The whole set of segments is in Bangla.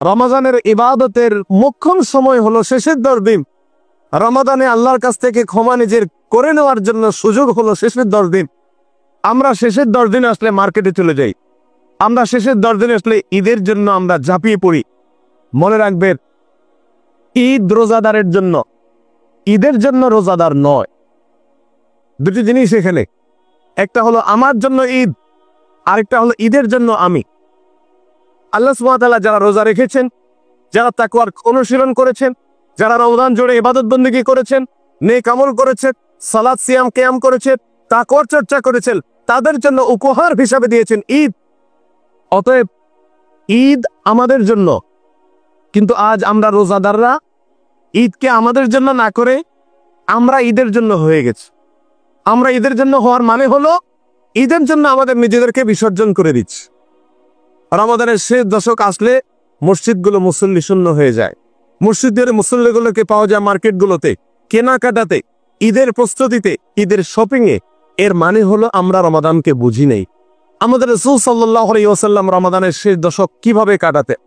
রমজানের ইবাদতের মোক্ষম সময় হলো শেষের 10 দিন। রমাদানে আল্লাহর কাছ থেকে ক্ষমা নিজের করে নেওয়ার জন্য সুযোগ হলো শেষের 10 দিন। আমরা শেষের 10 দিন আসলে মার্কেটে চলে যাই। আমরা শেষের 10 দিন আসলে ঈদের জন্য আমরা ঝাঁপিয়ে পড়ি। মনে রাখবেন, ঈদ রোজাদারের জন্য, ঈদের জন্য রোজাদার নয়। দুটি জিনিস এখানে, একটা হলো আমার জন্য ঈদ, আরেকটা হলো ঈদের জন্য আমি। আল্লাহ সুবহানাহু ওয়া তাআলা যারা রোজা রেখেছেন, যারা তাকওয়ার অনুশীলন করেছেন, যারা রমজান জুড়ে ইবাদত বন্দেগী করেছেন, নেক আমল করেছেন, সালাত সিয়াম কিয়াম করেছেন, তাকওয়ার চর্চা করেছেন, তাদের জন্য উপহার হিসাবে দিয়েছেন ঈদ। অতএব ঈদ আমাদের জন্য। কিন্তু আজ আমরা রোজাদাররা ঈদকে আমাদের জন্য না করে আমরা ঈদের জন্য হয়ে গেছি। আমরা ঈদের জন্য হওয়ার মানে হলো ঈদের জন্য আমাদের নিজেদেরকে বিসর্জন করে দিচ্ছি। রমাদানের শেষ দশক আসলে মসজিদগুলো মুসল্লি শূন্য হয়ে যায়। মসজিদের মুসল্লিগুলোকে পাওয়া যায় মার্কেটগুলোতে, কেনাকাটাতে, ঈদের প্রস্তুতিতে, ঈদের শপিংয়ে। এর মানে হলো আমরা রমাদানকে বুঝি নেই। আমাদের রাসূল সাল্লাল্লাহু আলাইহি ওয়াসাল্লাম রমাদানের শেষ দশক কিভাবে কাটাতেন,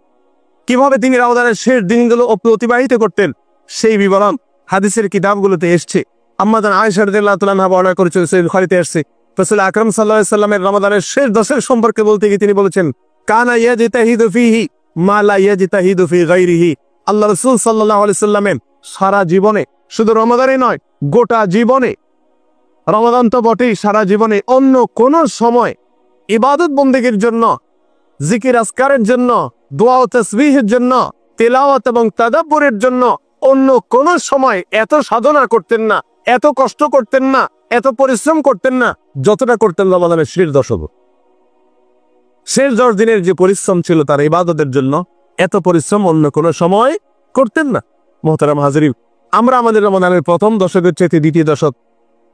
কিভাবে তিনি রমাদানের শেষ দিনগুলো অতিবাহিত করতেন, সেই বিবরণ হাদিসের কিতাবগুলোতে এসছে। আম্মাজান আয়েশা রাদিয়াল্লাহু তাআলা আনহা বর্ণনা করেছেন, সহিহ বুখারীতে এসেছে, রাসূল আকরাম সাল্লাল্লাহু আলাইহি ওয়াসাল্লামের রমাদানের শেষ দশক সম্পর্কে বলতে গিয়ে তিনি বলেছেন, কানা ইয়াজতাহিদু ফীহি মা লা ইয়াজতাহিদু ফী গায়রিহি। আল্লাহ রাসূল সাল্লাল্লাহু আলাইহি ওয়াসাল্লামের সারা জীবনে, শুধু রমাদানে নয়, গোটা জীবনে, রমাদান তো বটেই, সারা জীবনে অন্য কোন সময় ইবাদত বন্দেগীর জন্য, জিকির আজকারের জন্য, দোয়া ও তাসবিহের জন্য, তেলাওয়াত এবং তাদাব্বুরের জন্য অন্য কোন সময় এত সাধনা করতেন না, এত কষ্ট করতেন না, এত পরিশ্রম করতেন না, যতটা করতেন রমাদানের শেষ দশক। শেষ 10 দিনের যে পরিশ্রম ছিল তার ইবাদতের জন্য, এত পরিশ্রম অন্য কোন সময় করতেন না। মোহতারাম হাজিরিন, আমরা আমাদের রমাদানের প্রথম দশকের চেয়ে দ্বিতীয় দশক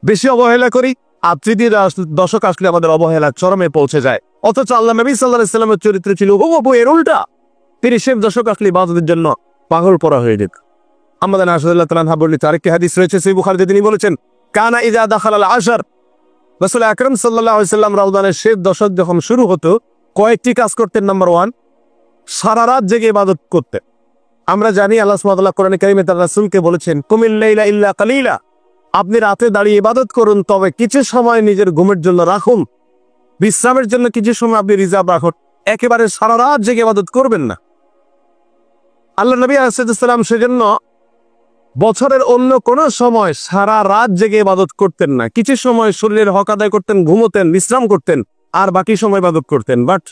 বেশি অবহেলা করি, আর তৃতীয় দশক আসলে আমাদের অবহেলা চরমে পৌঁছে যায়। অথচ আল্লাহ নবী সাল্লাল্লাহু আলাইহি ওয়াসাল্লামের চরিত্র ছিল হুবহু এর উল্টা। তিনি শেষ দশক আসলে ইবাদতের জন্য পাগল পড়া হয়ে যেত। আমাদের আয়েশা রাদিয়াল্লাহু তাআলা আনহা বললেন, আরেকটি হাদিস রয়েছে সহিহ বুখারীতে, তিনি বলেছেন, কানা ইযা দাখালাল আশর, রাসূল আকরাম সাল্লাল্লাহু আলাইহি ওয়াসাল্লাম রমাদানের শেষ দশক যখন শুরু হতো, কয়েকটি কাজ করতেন। নাম্বার 1, সারা রাত জেগে ইবাদত করতেন। আমরা জানি আল্লাহ সুবহানাহু ওয়া তাআলা কোরআনে কারীমে তার রাসূলকে বলেছেন, কুমিল লাইলা ইল্লা কালিলা, আপনি রাতে দাঁড়িয়ে ইবাদত করুন, তবে কিছু সময় নিজের ঘুমের জন্য রাখুন, বিশ্রামের জন্য কিছু সময় আপনি রিজার্ভ রাখুন। একেবারে সারা রাত জেগে ইবাদত করবেন না। আল্লাহ নবী আলাইহিস সালাম সেজন্য বছরের অন্য কোন সময় সারা রাত জেগে ইবাদত করতেন না। কিছু সময় শরীরের হক আদায় করতেন, ঘুমোতেন, বিশ্রাম করতেন, আর বাকি সময় ইবাদত করতেন। বাট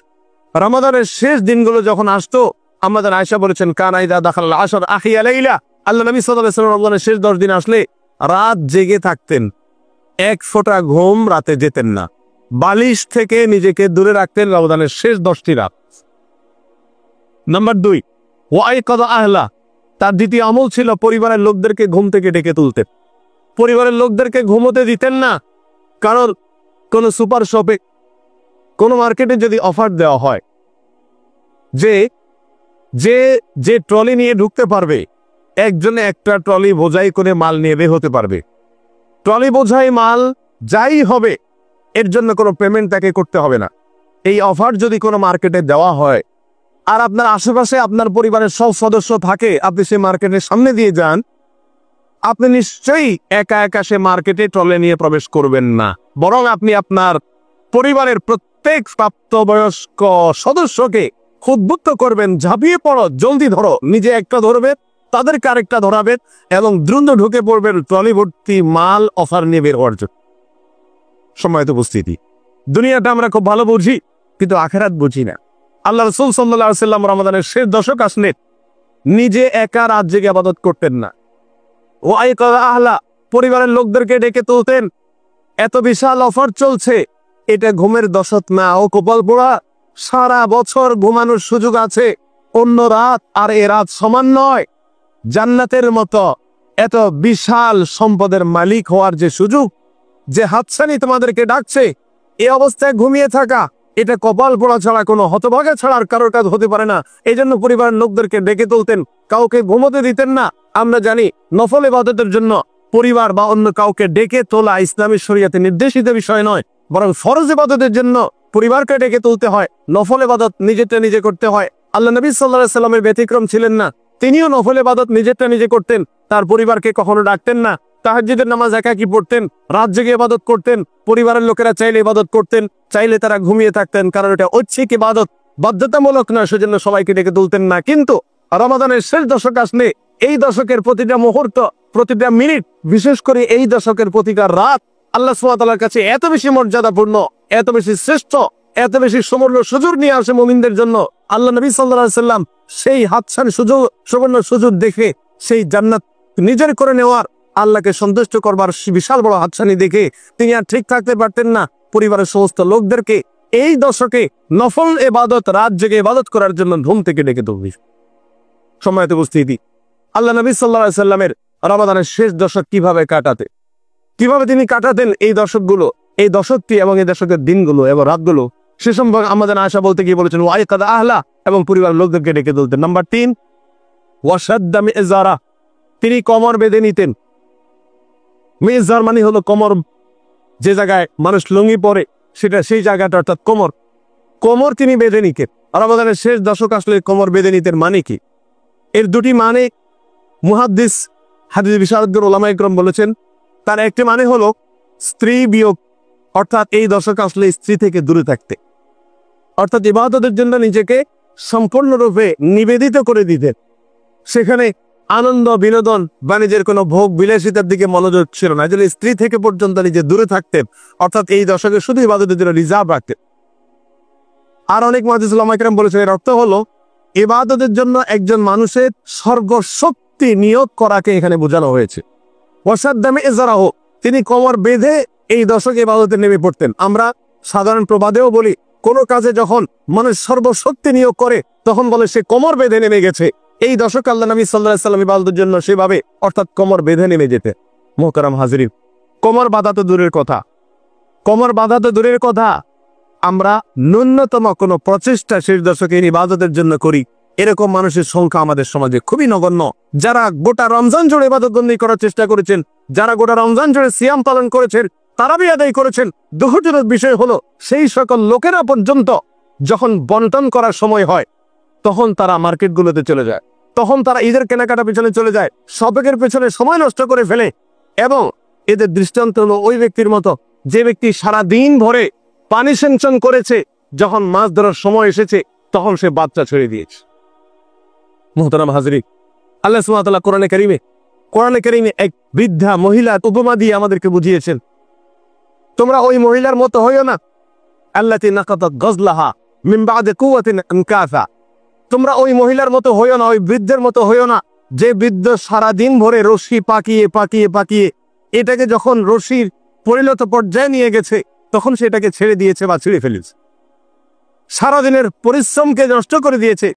রমাদানের শেষ দিনগুলো যখন আসতো, আমাদের আয়েশা বলেছেন, কানা ইযা দাখালাল আশর আহিয়া লাইলা, আল্লাহ নবী সাল্লাল্লাহু আলাইহি ওয়াসাল্লাম রমাদানের শেষ 10 দিন আসলে রাত জেগে থাকতেন। এক ফোঁটা ঘুম রাতে যেতেন না। বালিশ থেকে নিজেকে দূরে রাখতেন রমাদানের শেষ 10টি রাত। নাম্বার 2, ওয়াইকাযা আহলা, তার দ্বিতীয় আমল ছিল পরিবারের লোকদেরকে ঘুম থেকে ডেকে তুলতেন। পরিবারের লোকদেরকে ঘুমোতে দিতেন না। কারণ কোন সুপার শপে, কোন মার্কেটে যদি অফার দেওয়া হয় যে যে যে ট্রলি নিয়ে ঢুকতে পারবে, একজনে একটা ট্রলি বোঝাই করে মাল নিয়ে বের হতে পারবে, ট্রলি বোঝাই মাল যাই হবে, এর জন্য কোনো পেমেন্ট তাকে করতে হবে না। এই অফার যদি কোনো মার্কেটে দেওয়া হয়, আর আপনার আশেপাশে আপনার পরিবারের সব সদস্য থাকে, আপনি সেই মার্কেটের সামনে দিয়ে যান, আপনি নিশ্চয়ই একা একা সে মার্কেটে ট্রলি নিয়ে প্রবেশ করবেন না। বরং আপনি আপনার পরিবারের প্রত্যেক প্রাপ্তবয়স্ক সদস্যকে উদ্বুদ্ধ করবেন, ঝাঁপিয়ে পড়ো, জলদি ধরো, নিজে একটা ধরবে, তাদেরকে আরেকটা ধরাবেন, এবং দ্রুত ঢুকে পড়বেন ট্রলি ভর্তি মাল অফার নিয়ে বের হওয়ার জন্য। সময়ত উপস্থিতি, দুনিয়াটা আমরা খুব ভালো বুঝি, কিন্তু আখিরাত বুঝি না। আল্লাহ রাসূল সাল্লাল্লাহু আলাইহি ওয়াসাল্লাম রমাদানের শেষ দশক আসলে নিজে একা রাত জেগে ইবাদত করতেন না। ওয়াইকাযা আহলা, পরিবারের লোকদেরকে ডেকে তুলতেন। এত বিশাল অফার চলছে, এটা ঘুমের দশক না, ও কপাল পোড়া, সারা বছর ঘুমানোর সুযোগ আছে, অন্য রাত আর এ রাত সমান নয়। জান্নাতের মতো এত বিশাল সম্পদের মালিক হওয়ার যে সুযোগ, যে হাতছানি তোমাদেরকে ডাকছে, এই অবস্থায় ঘুমিয়ে থাকা, এটা কপাল পোড়া ছাড়া কোনো হতভাগা ছাড়া আর কারোর কাজ হতে পারে না। এই জন্য পরিবারের লোকদেরকে ডেকে তুলতেন, কাউকে ঘুমোতে দিতেন না। আমরা জানি নফল ইবাদতের জন্য পরিবার বা অন্য কাউকে ডেকে তোলা ইসলামী শরীয়তে নির্দেশিত বিষয় নয়, বরং ফরজ ইবাদতের জন্য পরিবারকে ডেকে তুলতে হয়। নফল ইবাদত নিজেতে নিজে করতে হয়, আল্লাহ নবী সাল্লাল্লাহু আলাইহি সাল্লামের ব্যতিক্রম ছিলেন না। তিনিও নফল ইবাদত নিজেরটা নিজে করতেন, তার পরিবারকে কখনো ডাকতেন না। তাহাজ্জুদের নামাজ একাকী পড়তেন, রাত জেগে ইবাদত করতেন। পরিবারের লোকেরা চাইলে ইবাদত করতেন, চাইলে তারা ঘুমিয়ে থাকতেন, কারণ এটা ঐচ্ছিক ইবাদত, বাধ্যতামূলক না, সেজন্য সবাইকে ডেকে তুলতেন না। কিন্তু রমাদানের শেষ দশক আসলে এই দশকের প্রতিটা মুহূর্ত, প্রতিটা মিনিট, বিশেষ করে এই দশকের প্রতিটা রাত আল্লাহ সুবহানাহু ওয়া তাআলার কাছে এত বেশি মর্যাদাপূর্ণ, এত বেশি শ্রেষ্ঠ, এত বেশি সুবর্ণ সুযোগ নিয়ে আসে মুমিনদের জন্য। আল্লাহ নবী সাল্লাল্লাহু আলাইহি সাল্লাম সেই হাতছানি সুযোগ, সুবর্ণ সুযোগ দেখে, সেই জান্নাত নিজের করে নেওয়ার, আল্লাহকে সন্তুষ্ট করবার বিশাল বড় হাতছানি দেখে তিনি আর ঠিক থাকতে পারতেন না। পরিবারের সমস্ত লোকদেরকে এই দশকে নফল ইবাদত, রাত জেগে ইবাদত করার জন্য ঘুম থেকে ডেকে তুলবে। সম্মানিত উপস্থিতি, আল্লাহ নবী সাল্লাল্লাহু আলাইহি সাল্লামের রমাদানের শেষ দশক কিভাবে তিনি কাটাতেন এই দশকগুলো, এই দশকটি এবং এই দশকের দিনগুলো এবং রাতগুলো, সে সম্পর্কে আমাদের আশা বলতে গিয়ে বলেছেন ওয়াইকাদ আহলা, এবং পরিবারের লোকদেরকে ডেকে তুলতেন। নাম্বার 3, ওয়াশাদ্দা মিজারা, তিনি কমর বেঁধে নিতেন। মিজার মানে হলো কমর, যে জায়গায় মানুষ লুঙ্গি পরে সেটা, সেই জায়গাটা অর্থাৎ কোমর তিনি বেঁধে নিতেন। রমাদানের শেষ দশক আসলে কোমর বেঁধে নিতেন মানে কি? এর দুটি মানে মুহাদ্দিস, হাদিস বিশারদগণ, উলামা ইকরাম বলেছেন। তার একটি মানে হলো স্ত্রী বিয়োগ, অর্থাৎ এই দশক আসলে স্ত্রী থেকে দূরে থাকতে, অর্থাৎ ইবাদতের জন্য নিজেকে সম্পূর্ণরূপে নিবেদিত করে দিতেন। সেখানে আনন্দ, বিনোদন বা নিজের কোনো ভোগ বিলাসিতার দিকে মনোযোগ ছিল না। যদি স্ত্রী থেকে পর্যন্ত নিজে দূরে থাকতেন, অর্থাৎ এই দশকে শুধু ইবাদতের জন্য রিজার্ভ রাখতেন। আর অনেক মুহাদ্দিস উলামা ইকরাম বলেছেন এর অর্থ হলো ইবাদতের জন্য একজন মানুষের সর্বশক্তি নিয়োগ করাকে এখানে বোঝানো হয়েছে। ওয়াশাদ্দা মিজারাহ, তিনি কোমর বেঁধে এই দশকে ইবাদতে নেমে পড়তেন। আমরা সাধারণ প্রবাদেও বলি, কোনো কাজে যখন মানুষ সর্বশক্তি নিয়োগ করে তখন বলে সে কোমর বেঁধে নেমে গেছে। এই দশক আল্লাহ নবী সাল্লাল্লাহু আলাইহি সাল্লাম ইবাদতের জন্য সেভাবে, অর্থাৎ কোমর বেঁধে নেমে যেতে। মুহতারাম হাজিরিন, কোমর বাঁধা তো দূরের কথা, আমরা ন্যূনতম কোনো প্রচেষ্টা শেষ দশকে ইবাদতের জন্য করি, এরকম মানুষের সংখ্যা আমাদের সমাজে খুবই নগণ্য। যারা গোটা রমজান জুড়ে ইবাদতবন্দি করার চেষ্টা করেছেন, যারা গোটা রমজান জুড়ে সিয়াম পালন করেছেন, তারাবি আদায় করেছেন, দুঃখজনক বিষয় হলো সেই সকল লোকেরা পর্যন্ত যখন বন্টন করার সময় হয় তখন তারা মার্কেটগুলোতে চলে যায়, তখন তারা ঈদের কেনাকাটা পেছনে চলে যায়, শপিংয়ের পেছনে সময় নষ্ট করে ফেলে। এবং এদের দৃষ্টান্ত হলো ওই ব্যক্তির মতো যে ব্যক্তি সারা দিন ভরে পানি সেঞ্চন করেছে, যখন মাছ ধরার সময় এসেছে তখন সে বাচ্চা ছেড়ে দিয়েছে। মুহতারাম হাজিরিন, আল্লাহ সুবহানাহু ওয়া তাআলা কোরআনে কারীমে এক বৃদ্ধা মহিলার উপমা দিয়ে আমাদেরকে বুঝিয়েছেন, তোমরা ওই মহিলার মতো হইও না, আল্লাতী নাকাদাত গজলাহা মিন বা'দি কুওয়াতিন আনকাসা, তোমরা ওই মহিলার মতো হইও না, ওই বৃদ্ধের মতো হইও না যে বৃদ্ধ সারা দিন ভরে রশি পাকিয়ে এটাকে যখন রশির পরিণত পর্যায়ে নিয়ে গেছে তখন সেটাকে ছেড়ে দিয়েছে বা ছিঁড়ে ফেলেছে, সারাদিনের পরিশ্রমকে নষ্ট করে দিয়েছে।